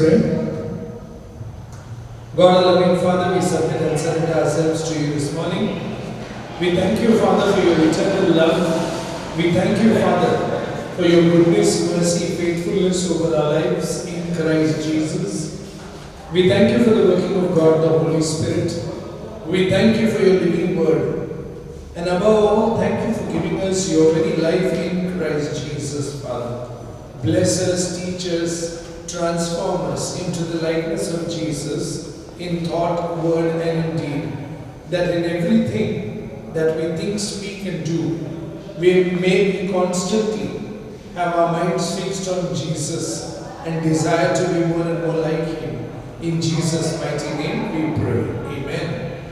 pray. God, our loving Father, we submit and surrender ourselves to you this morning. We thank you, Father, for your eternal love. We thank you, Father, for your goodness, mercy, faithfulness over our lives in Christ Jesus. We thank you for the working of God, the Holy Spirit. We thank you for your living word. And above all, thank you for giving us your very life in Christ Jesus, Father. Bless us, teach us, transform us into the likeness of Jesus in thought, word, and in deed, that in everything that we think, speak, and do, we may be constantly have our minds fixed on Jesus and desire to be more and more like Him. In Jesus' mighty name we pray. Amen.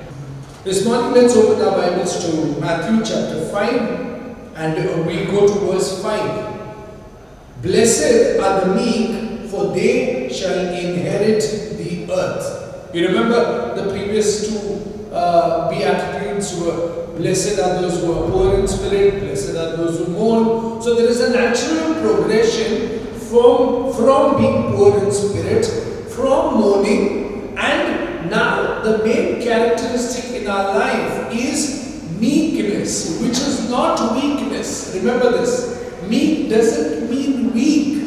This morning, let's open our Bibles to Matthew chapter 5, and we go to verse 5. Blessed are the meek, for they shall inherit the earth. You remember the previous two Beatitudes were, blessed are those who are poor in spirit, blessed are those who mourn. So there is a natural progression from being poor in spirit, from mourning, and now the main characteristic in our life is meekness, which is not weakness. Remember this. Meek doesn't mean weak.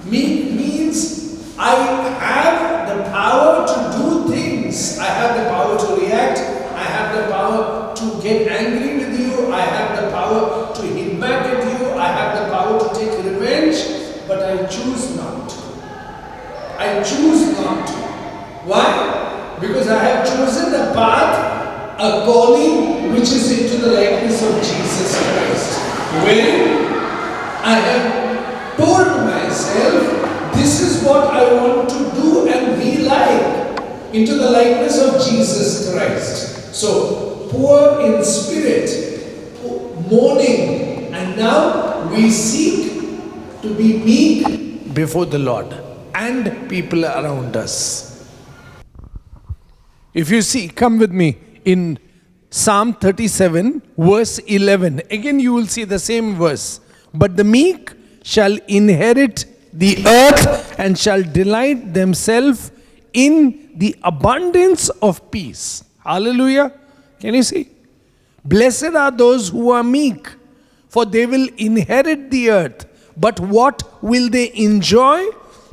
Meek means I have the power to do things. I have the power to react. I have the power to get angry with you. I have the power to hit back at you. I have the power to take revenge. But I choose not to. I choose not to. Why? Because I have chosen a path, a calling which is into the likeness of Jesus Christ. When I have told myself, this is what I want to do and be like, into the likeness of Jesus Christ. So, poor in spirit, mourning, and now we seek to be meek before the Lord and people around us. If you see, come with me in Psalm 37, verse 11. Again, you will see the same verse. But the meek shall inherit the earth and shall delight themselves in the abundance of peace. Hallelujah. Can you see? Blessed are those who are meek, for they will inherit the earth. But what will they enjoy?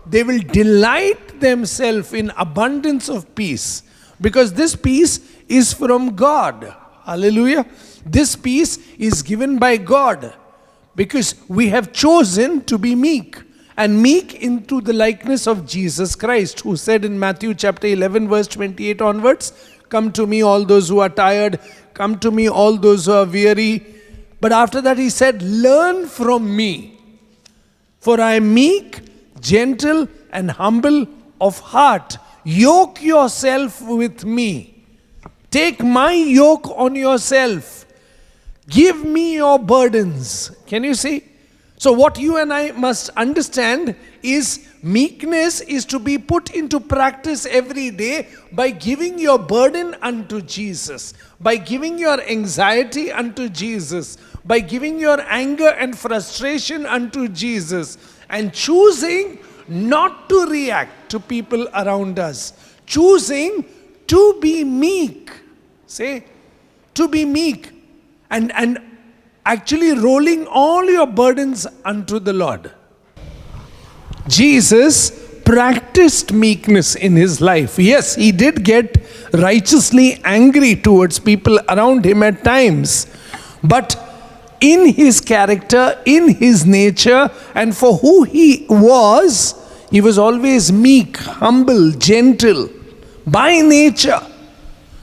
They will delight themselves in abundance of peace. Because this peace is from God. Hallelujah. This peace is given by God. Because we have chosen to be meek, and meek into the likeness of Jesus Christ, who said in Matthew chapter 11 verse 28 onwards, come to me all those who are tired, come to me all those who are weary. But after that he said, learn from me, for I am meek, gentle and humble of heart. Yoke yourself with me. Take my yoke on yourself. Give me your burdens. Can you see? So what you and I must understand is meekness is to be put into practice every day by giving your burden unto Jesus, by giving your anxiety unto Jesus, by giving your anger and frustration unto Jesus, and choosing not to react to people around us, choosing to be meek. Say, to be meek. And actually rolling all your burdens unto the Lord. Jesus practiced meekness in his life. Yes, he did get righteously angry towards people around him at times. But in his character, in his nature, and for who he was always meek, humble, gentle, by nature.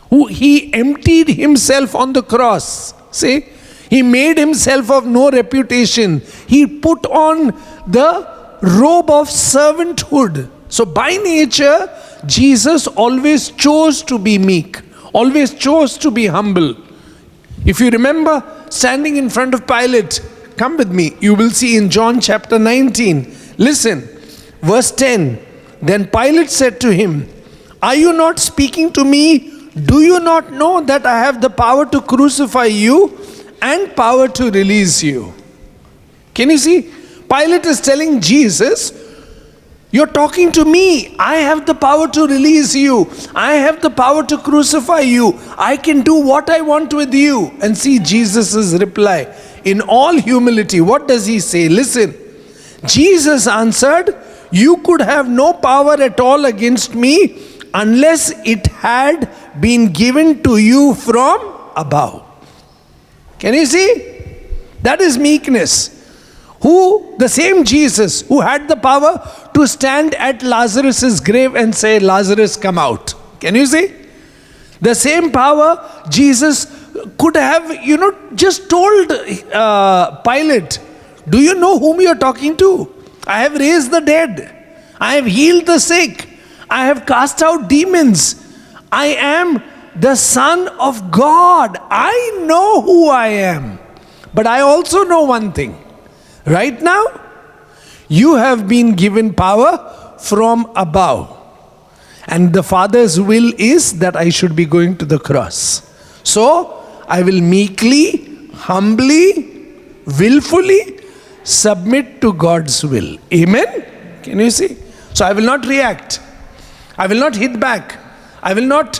He emptied himself on the cross. See, he made himself of no reputation. He put on the robe of servanthood. So by nature, Jesus always chose to be meek, always chose to be humble. If you remember standing in front of Pilate, come with me, you will see in John chapter 19. Listen, verse 10. Then Pilate said to him, are you not speaking to me? Do you not know that I have the power to crucify you and power to release you? Can you see? Pilate is telling Jesus, You're talking to me. I have the power to release you. I have the power to crucify you. I can do what I want with you. And see Jesus' reply. In all humility, what does he say? Listen. Jesus answered, you could have no power at all against me unless it had been given to you from above. Can you see? That is meekness. The same Jesus who had the power to stand at Lazarus' grave and say, Lazarus, come out. Can you see? The same power Jesus could have, just told Pilate, do you know whom you're talking to? I have raised the dead. I have healed the sick. I have cast out demons. I am the Son of God. I know who I am. But I also know one thing. Right now, you have been given power from above. And the Father's will is that I should be going to the cross. So, I will meekly, humbly, willfully submit to God's will. Amen? Can you see? So, I will not react. I will not hit back. I will not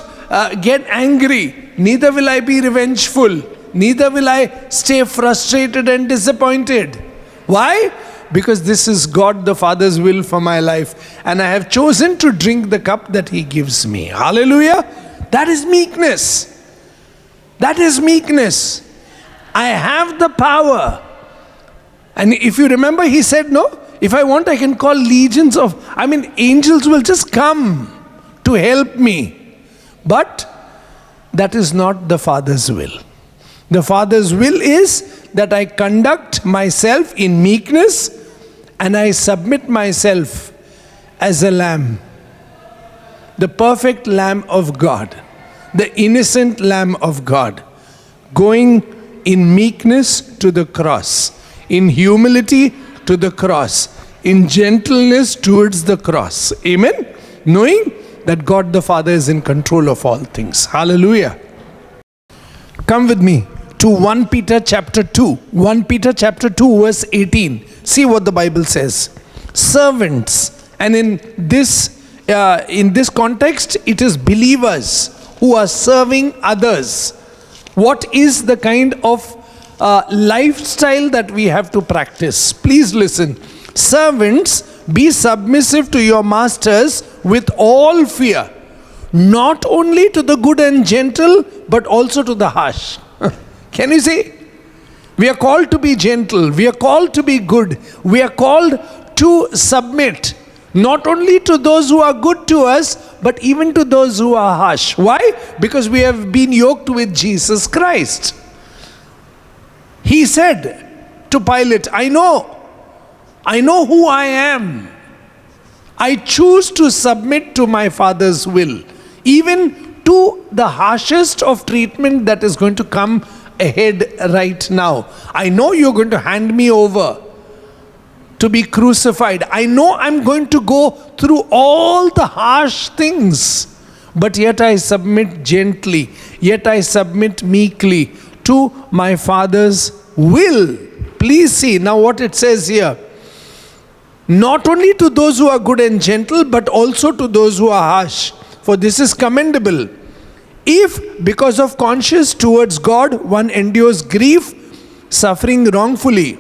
get angry. Neither will I be revengeful. Neither will I stay frustrated and disappointed. Why? Because this is God the Father's will for my life. And I have chosen to drink the cup that He gives me. Hallelujah. That is meekness. That is meekness. I have the power. And if you remember, He said, no, if I want, I can call legions of, angels will just come to help me. But that is not the Father's will. The Father's will is that I conduct myself in meekness and I submit myself as a lamb. The perfect Lamb of God. The innocent Lamb of God. Going in meekness to the cross. In humility to the cross. In gentleness towards the cross. Amen? Knowing that God the Father is in control of all things. Hallelujah. Come with me to 1 Peter chapter 2. 1 Peter chapter 2 verse 18. See what the Bible says. Servants. And in this context, it is believers who are serving others. What is the kind of lifestyle that we have to practice? Please listen. Servants, be submissive to your masters with all fear. Not only to the good and gentle, but also to the harsh. Can you see? We are called to be gentle. We are called to be good. We are called to submit. Not only to those who are good to us, but even to those who are harsh. Why? Because we have been yoked with Jesus Christ. He said to Pilate, I know who I am. I choose to submit to my Father's will. Even to the harshest of treatment that is going to come ahead right now. I know you're going to hand me over to be crucified. I know I'm going to go through all the harsh things. But yet I submit gently. Yet I submit meekly to my Father's will. Please see now what it says here. Not only to those who are good and gentle, but also to those who are harsh. For this is commendable. If, because of conscience towards God, one endures grief, suffering wrongfully.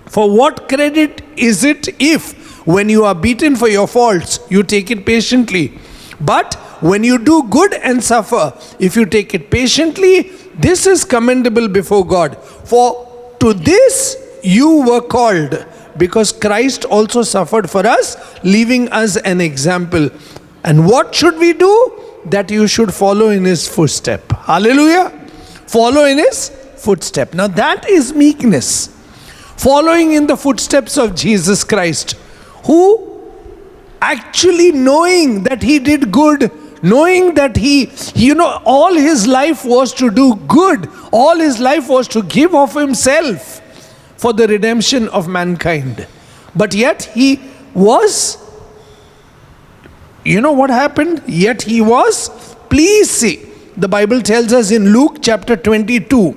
For what credit is it if, when you are beaten for your faults, you take it patiently? But when you do good and suffer, if you take it patiently, this is commendable before God. For to this you were called, because Christ also suffered for us, leaving us an example. And what should we do? That you should follow in His footstep. Hallelujah. Follow in His footstep. Now that is meekness. Following in the footsteps of Jesus Christ, who actually knowing that He did good, knowing that He, all His life was to do good. All His life was to give of Himself for the redemption of mankind. But yet He was, what happened? Yet He was, please see, the Bible tells us in Luke chapter 22,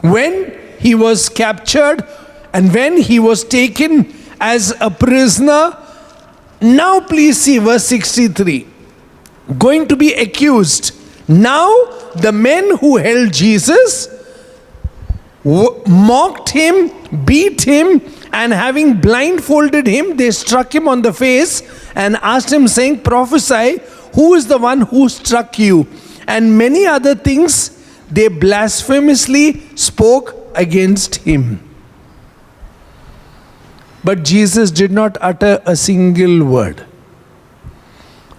when He was captured and when He was taken as a prisoner, Now please see verse 63. Going to be accused. Now the men who held Jesus mocked him, beat him, and having blindfolded him, they struck him on the face and asked him, saying, prophesy, who is the one who struck you? And many other things they blasphemously spoke against him. But Jesus did not utter a single word.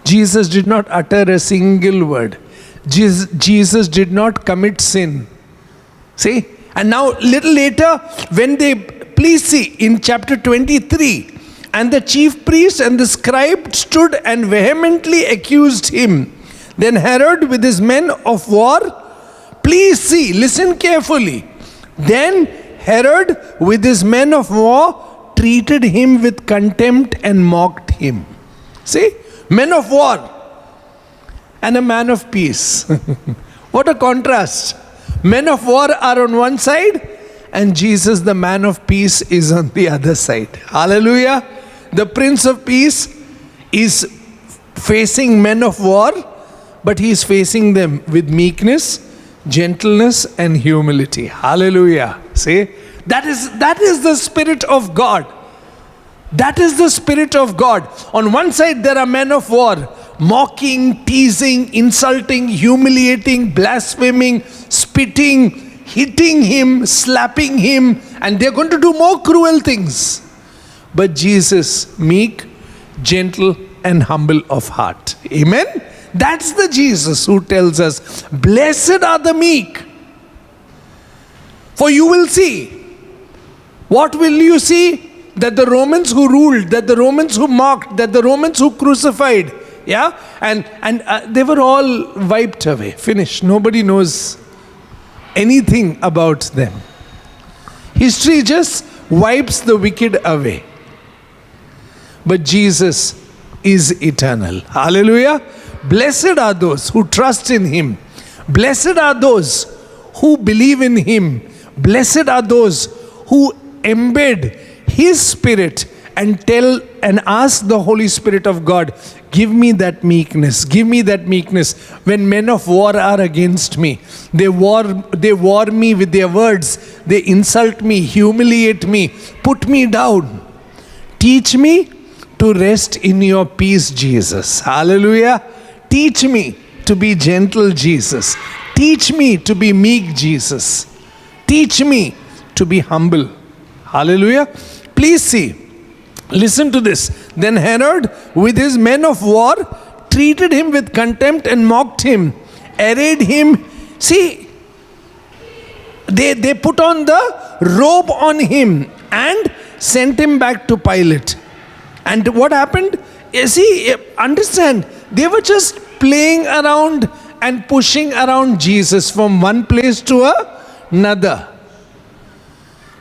Jesus did not utter a single word. Jesus did not commit sin. See? And now little later, when they, please see, in chapter 23, and the chief priest and the scribe stood and vehemently accused him. Then Herod with his men of war, please see, listen carefully. Then Herod with his men of war treated him with contempt and mocked him. See? Men of war and a man of peace. What a contrast. Men of war are on one side and Jesus, the man of peace, is on the other side. Hallelujah. The Prince of Peace is facing men of war, but he is facing them with meekness, gentleness and humility. Hallelujah. See? That is the Spirit of God. That is the Spirit of God. On one side there are men of war, mocking, teasing, insulting, humiliating, blaspheming, spitting, hitting him, slapping him, and they're going to do more cruel things. But Jesus, meek, gentle, and humble of heart. Amen? That's the Jesus who tells us, blessed are the meek, for you will see. What will you see? That the Romans who ruled, that the Romans who mocked, that the Romans who crucified, yeah, and they were all wiped away, finished. Nobody knows anything about them. History just wipes the wicked away. But Jesus is eternal. Hallelujah. Blessed are those who trust in him. Blessed are those who believe in him. Blessed are those who embed his Spirit and tell and ask the Holy Spirit of God, give me that meekness, give me that meekness. When men of war are against me, they war me with their words, they insult me, humiliate me, put me down. Teach me to rest in your peace, Jesus. Hallelujah. Teach me to be gentle, Jesus. Teach me to be meek, Jesus. Teach me to be humble. Hallelujah. Please see. Listen to this. Then Herod, with his men of war, treated him with contempt and mocked him, arrayed him. See, they put on the robe on him and sent him back to Pilate. And what happened? You see, understand, they were just playing around and pushing around Jesus from one place to another.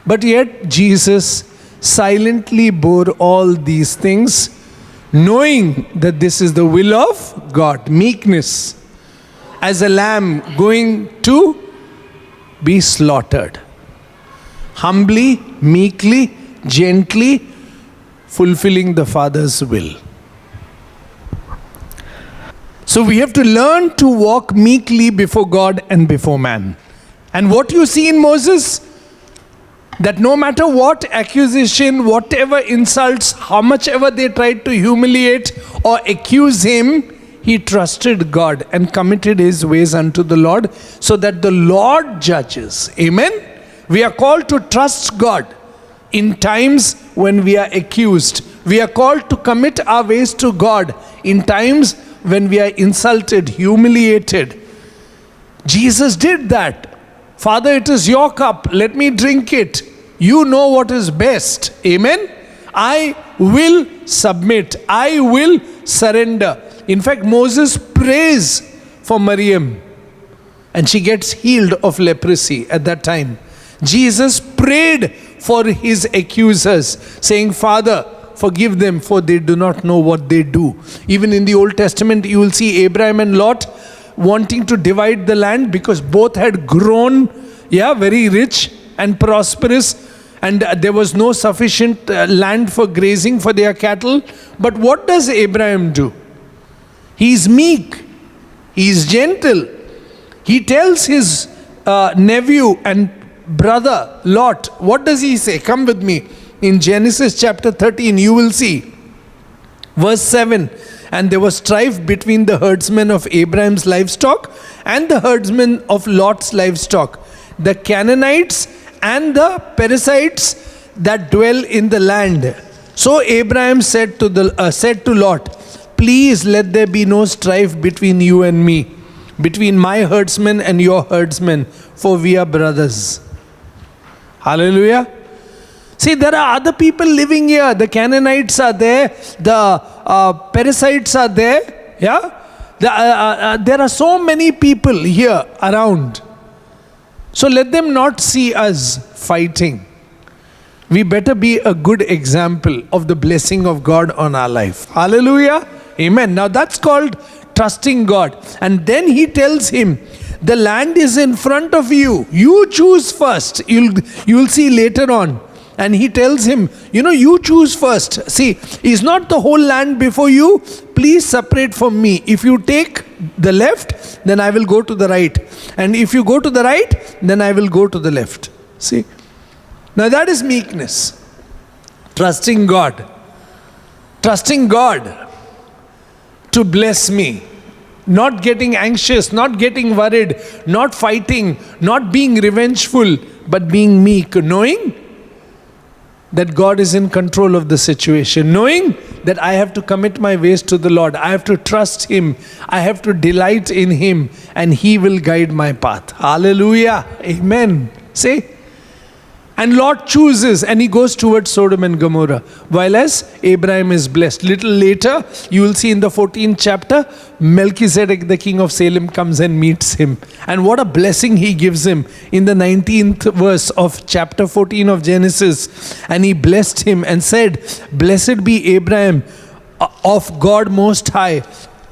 But yet Jesus silently bore all these things, knowing that this is the will of God. Meekness, as a lamb going to be slaughtered. Humbly, meekly, gently, fulfilling the Father's will. So we have to learn to walk meekly before God and before man. And what you see in Moses, that no matter what accusation, whatever insults, how much ever they tried to humiliate or accuse him, he trusted God and committed his ways unto the Lord, so that the Lord judges. Amen? We are called to trust God in times when we are accused. We are called to commit our ways to God in times when we are insulted, humiliated. Jesus did that. Father, it is your cup. Let me drink it. You know what is best. Amen? I will submit. I will surrender. In fact, Moses prays for Miriam and she gets healed of leprosy at that time. Jesus prayed for his accusers, saying, Father, forgive them, for they do not know what they do. Even in the Old Testament, you will see Abraham and Lot wanting to divide the land because both had grown, very rich and prosperous. and there was no sufficient land for grazing for their cattle. But what does Abraham do? He is meek. He is gentle. He tells his nephew and brother Lot, what does he say? Come with me. In Genesis chapter 13, you will see. Verse 7. And there was strife between the herdsmen of Abraham's livestock and the herdsmen of Lot's livestock, the Canaanites and the Perizzites that dwell in the land. So Abraham said to Lot, please let there be no strife between you and me, between my herdsmen and your herdsmen, for we are brothers. Hallelujah. See, there are other people living here. The Canaanites are there. The Perizzites are there. Yeah. There are so many people here around. So let them not see us fighting. We better be a good example of the blessing of God on our life. Hallelujah. Amen. Now that's called trusting God. And then he tells him, the land is in front of you. You choose first. You'll see later on. And he tells him, you choose first. See, is not the whole land before you? Please separate from me. If you take the left, then I will go to the right. And if you go to the right, then I will go to the left. See? Now that is meekness. Trusting God. Trusting God to bless me. Not getting anxious, not getting worried, not fighting, not being revengeful, but being meek, knowing that God is in control of the situation, knowing that I have to commit my ways to the Lord. I have to trust Him. I have to delight in Him, and He will guide my path. Hallelujah. Amen. See? And Lot chooses, and he goes towards Sodom and Gomorrah, while as Abraham is blessed. Little later, you will see in the 14th chapter, Melchizedek, the king of Salem, comes and meets him. And what a blessing he gives him in the 19th verse of chapter 14 of Genesis. And he blessed him and said, blessed be Abraham of God Most High,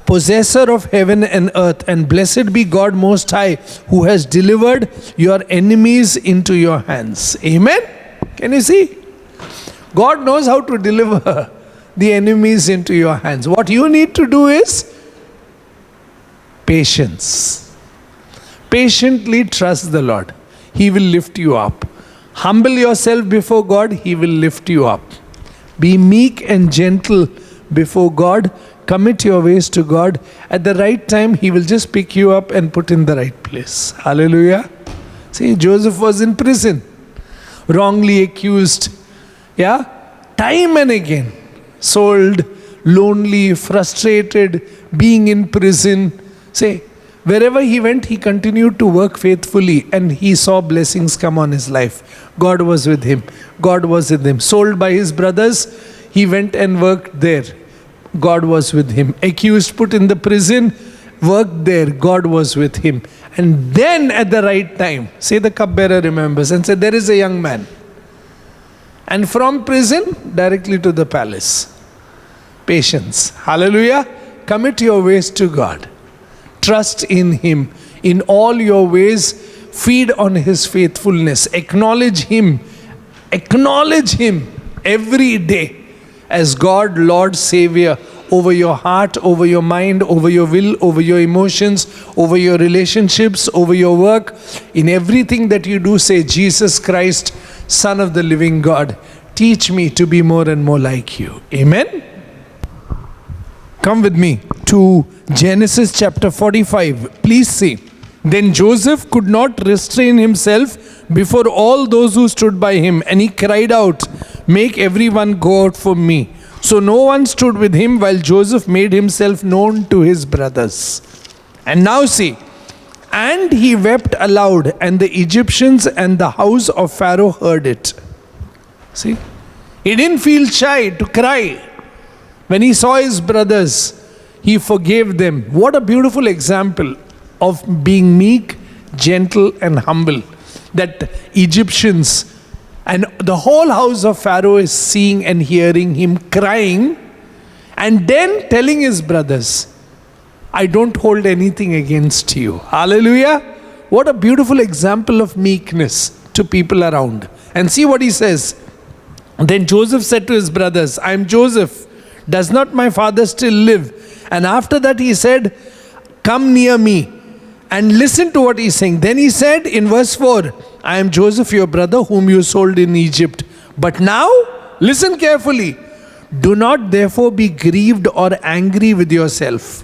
possessor of heaven and earth, and blessed be God Most High, who has delivered your enemies into your hands. Amen? Can you see? God knows how to deliver the enemies into your hands. What you need to do is patience. Patiently trust the Lord. He will lift you up. Humble yourself before God, He will lift you up. Be meek and gentle before God. Commit your ways to God. At the right time, He will just pick you up and put in the right place. Hallelujah. See, Joseph was in prison, wrongly accused. Yeah? Time and again. Sold, lonely, frustrated, being in prison. See, wherever he went, he continued to work faithfully, and he saw blessings come on his life. God was with him. God was with him. Sold by his brothers, he went and worked there. God was with him. Accused, put in the prison, worked there. God was with him. And then at the right time, say the cupbearer remembers and said, there is a young man. And from prison, directly to the palace. Patience. Hallelujah. Commit your ways to God. Trust in Him. In all your ways, feed on His faithfulness. Acknowledge Him. Acknowledge Him every day as God, Lord, Savior, over your heart, over your mind, over your will, over your emotions, over your relationships, over your work. In everything that you do, say, Jesus Christ, Son of the living God, teach me to be more and more like you. Amen? Come with me to Genesis chapter 45. Please see. Then Joseph could not restrain himself before all those who stood by him, and he cried out, make everyone go out from me. So no one stood with him while Joseph made himself known to his brothers. And now see, and he wept aloud, and the Egyptians and the house of Pharaoh heard it. See, he didn't feel shy to cry. When he saw his brothers, he forgave them. What a beautiful example of being meek, gentle, and humble. That Egyptians and the whole house of Pharaoh is seeing and hearing him crying, and then telling his brothers, I don't hold anything against you. Hallelujah. What a beautiful example of meekness to people around. And see what he says. Then Joseph said to his brothers, I am Joseph. Does not my father still live? And after that he said, come near me. And listen to what he's saying. Then he said in verse 4, I am Joseph, your brother, whom you sold in Egypt. But now, listen carefully. Do not therefore be grieved or angry with yourself.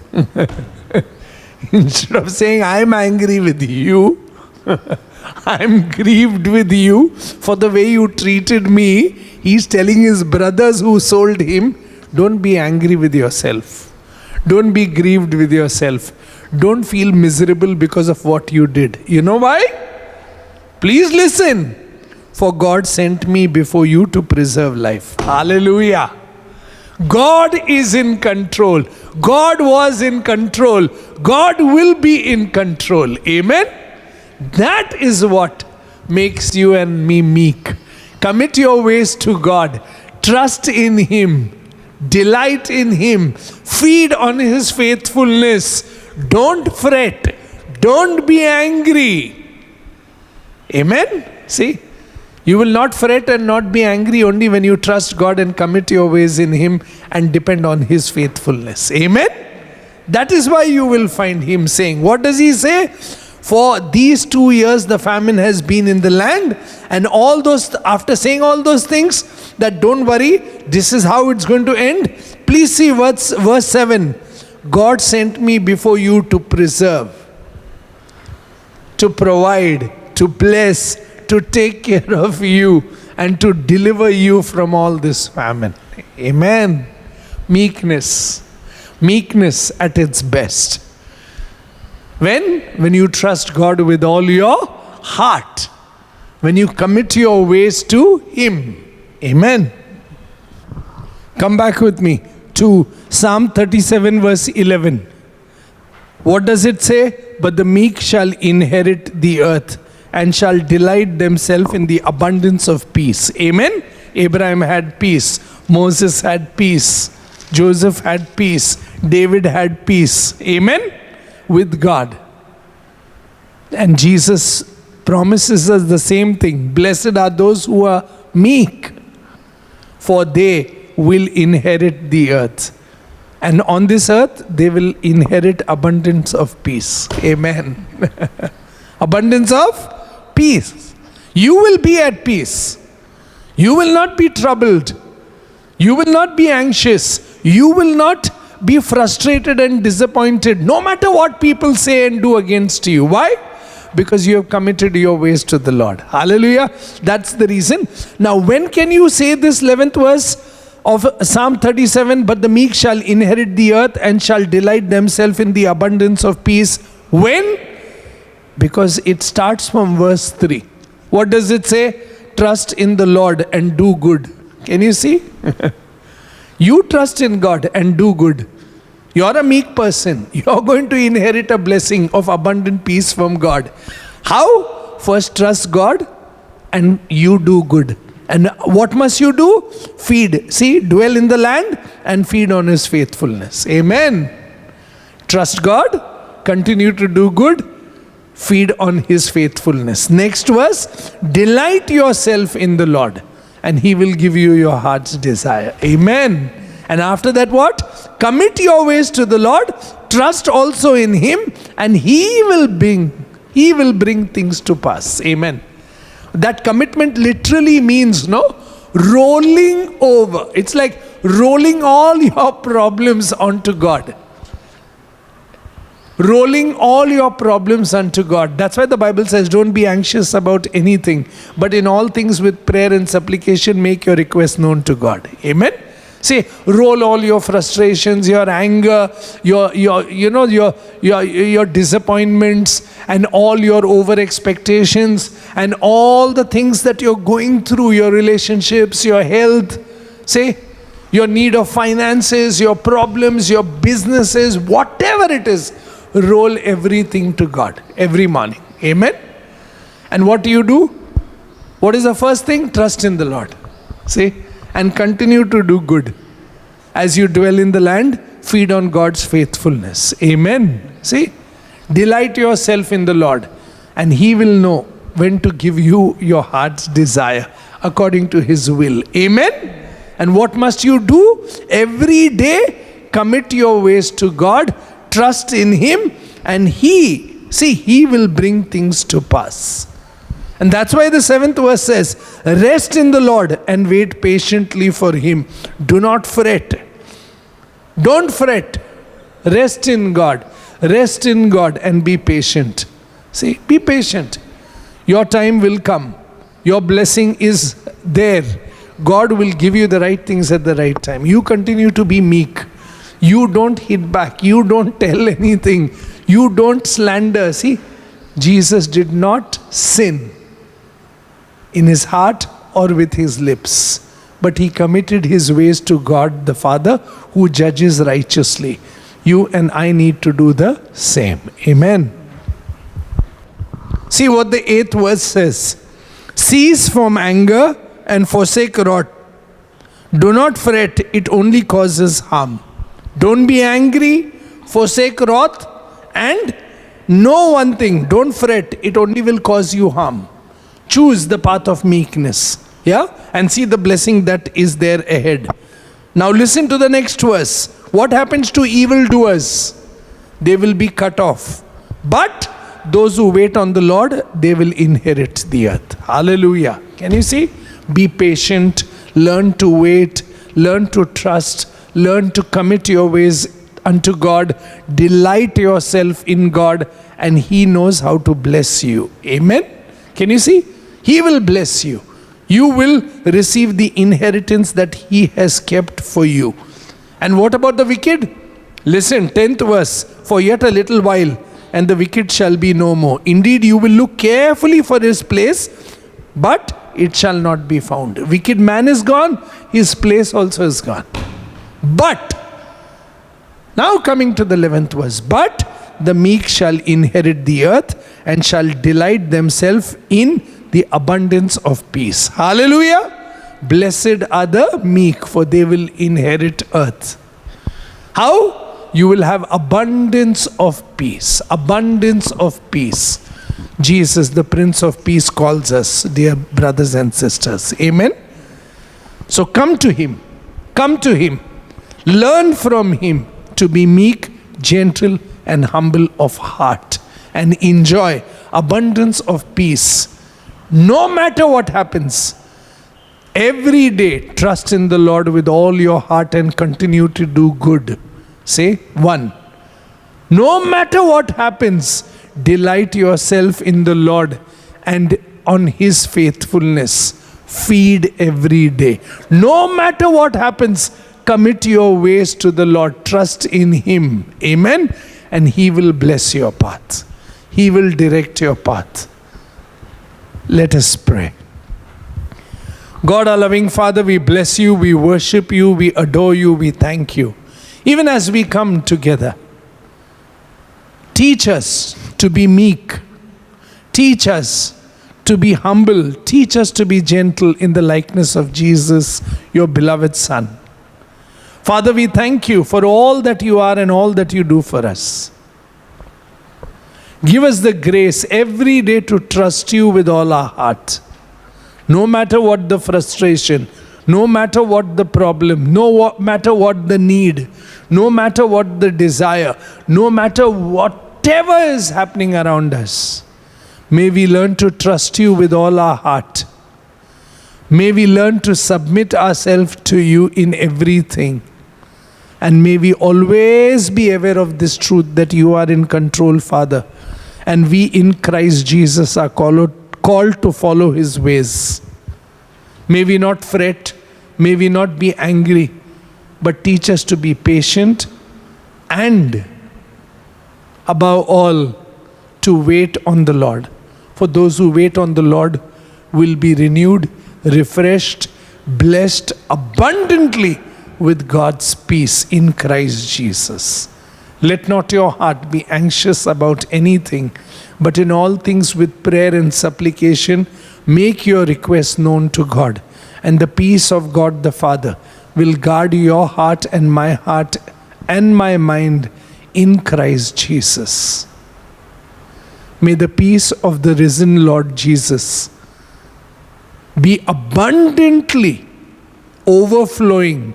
Instead of saying, I am angry with you, I am grieved with you for the way you treated me. He's telling his brothers who sold him, don't be angry with yourself. Don't be grieved with yourself. Don't feel miserable because of what you did. You know why? Please listen. For God sent me before you to preserve life. Hallelujah. God is in control. God was in control. God will be in control. Amen? That is what makes you and me meek. Commit your ways to God. Trust in Him. Delight in Him. Feed on His faithfulness. Don't fret. Don't be angry. Amen? See? You will not fret and not be angry only when you trust God and commit your ways in Him and depend on His faithfulness. Amen? That is why you will find Him saying, what does He say? For these 2 years the famine has been in the land, and all those, after saying all those things, that don't worry, this is how it's going to end. Please see verse 7. God sent me before you to preserve, to provide, to bless, to take care of you, and to deliver you from all this famine. Amen. Meekness. Meekness at its best. When you trust God with all your heart. When you commit your ways to Him. Amen. Come back with me to Psalm 37 verse 11. What does it say? But the meek shall inherit the earth and shall delight themselves in the abundance of peace. Amen? Abraham had peace. Moses had peace. Joseph had peace. David had peace. Amen? With God. And Jesus promises us the same thing. Blessed are those who are meek, for they will inherit the earth. And on this earth, they will inherit abundance of peace. Amen. Abundance of peace. You will be at peace. You will not be troubled. You will not be anxious. You will not be frustrated and disappointed, no matter what people say and do against you. Why? Because you have committed your ways to the Lord. Hallelujah. That's the reason. Now, when can you say this 11th verse of Psalm 37? But the meek shall inherit the earth and shall delight themselves in the abundance of peace. When? Because it starts from verse 3. What does it say? Trust in the Lord and do good. Can you see? You trust in God and do good. You're a meek person. You're going to inherit a blessing of abundant peace from God. How? First trust God and you do good. And what must you do? Feed. See, dwell in the land and feed on His faithfulness. Amen. Trust God, continue to do good, feed on His faithfulness. Next verse, delight yourself in the Lord, and He will give you your heart's desire. Amen. And after that what? Commit your ways to the Lord, trust also in Him, and He will bring things to pass. Amen. That commitment literally means, rolling over. It's like rolling all your problems onto God. Rolling all your problems unto God. That's why the Bible says, don't be anxious about anything, but in all things with prayer and supplication, make your request known to God. Amen. See, roll all your frustrations, your anger, your disappointments, and all your over expectations, and all the things that you're going through, your relationships, your health, say, your need of finances, your problems, your businesses, whatever it is, roll everything to God every morning. Amen. And what do you do? What is the first thing? Trust in the Lord. See? And continue to do good. As you dwell in the land, feed on God's faithfulness. Amen. See? Delight yourself in the Lord, and He will know when to give you your heart's desire according to His will. Amen? And what must you do? Every day, commit your ways to God, trust in Him, and He will bring things to pass. And that's why the 7th verse says, rest in the Lord and wait patiently for Him. Do not fret. Don't fret. Rest in God. Rest in God and be patient. See, be patient. Your time will come. Your blessing is there. God will give you the right things at the right time. You continue to be meek. You don't hit back. You don't tell anything. You don't slander. See, Jesus did not sin in His heart or with His lips, but He committed His ways to God the Father, who judges righteously. You and I need to do the same. Amen. See what the 8th verse says. Cease from anger and forsake wrath. Do not fret, it only causes harm. Don't be angry, forsake wrath, and know one thing, don't fret, it only will cause you harm. Choose the path of meekness, and see the blessing that is there ahead. Now listen to the next verse. What happens to evildoers? They will be cut off. But those who wait on the Lord, they will inherit the earth. Hallelujah. Can you see? Be patient, learn to wait, learn to trust, learn to commit your ways unto God, delight yourself in God, and He knows how to bless you. Amen? Can you see? He will bless you. You will receive the inheritance that He has kept for you. And what about the wicked? Listen, 10th verse. For yet a little while, and the wicked shall be no more. Indeed, you will look carefully for his place, but it shall not be found. Wicked man is gone, his place also is gone. But, now coming to the 11th verse. But the meek shall inherit the earth, and shall delight themselves in the abundance of peace. Hallelujah! Blessed are the meek, for they will inherit earth. How? You will have abundance of peace. Abundance of peace. Jesus, the Prince of Peace, calls us, dear brothers and sisters. Amen? So come to Him. Come to Him. Learn from Him to be meek, gentle, and humble of heart, and enjoy abundance of peace. No matter what happens, every day trust in the Lord with all your heart and continue to do good. Say, 1. No matter what happens, delight yourself in the Lord and on His faithfulness. Feed every day. No matter what happens, commit your ways to the Lord. Trust in Him. Amen? And He will bless your path. He will direct your path. Let us pray. God, our loving Father, we bless You, we worship You, we adore You, we thank You. Even as we come together, teach us to be meek. Teach us to be humble. Teach us to be gentle in the likeness of Jesus, Your beloved Son. Father, we thank You for all that You are and all that You do for us. Give us the grace every day to trust You with all our heart. No matter what the frustration, no matter what the problem, no matter what the need, no matter what the desire, no matter whatever is happening around us, may we learn to trust You with all our heart. May we learn to submit ourselves to You in everything. And may we always be aware of this truth that You are in control, Father. And we in Christ Jesus are called to follow His ways. May we not fret. May we not be angry, but teach us to be patient and, above all, to wait on the Lord. For those who wait on the Lord will be renewed, refreshed, blessed abundantly with God's peace in Christ Jesus. Let not your heart be anxious about anything, but in all things with prayer and supplication, make your requests known to God. And the peace of God the Father will guard your heart and my mind in Christ Jesus. May the peace of the risen Lord Jesus be abundantly overflowing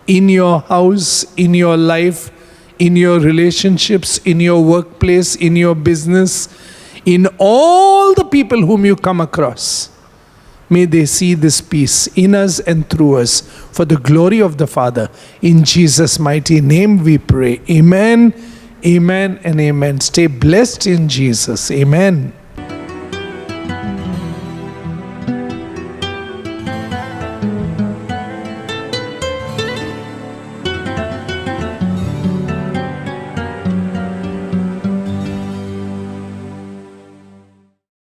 in your house, in your life, in your relationships, in your workplace, in your business, in all the people whom you come across. May they see this peace in us and through us for the glory of the Father. In Jesus' mighty name we pray. Amen, amen, and amen. Stay blessed in Jesus. Amen.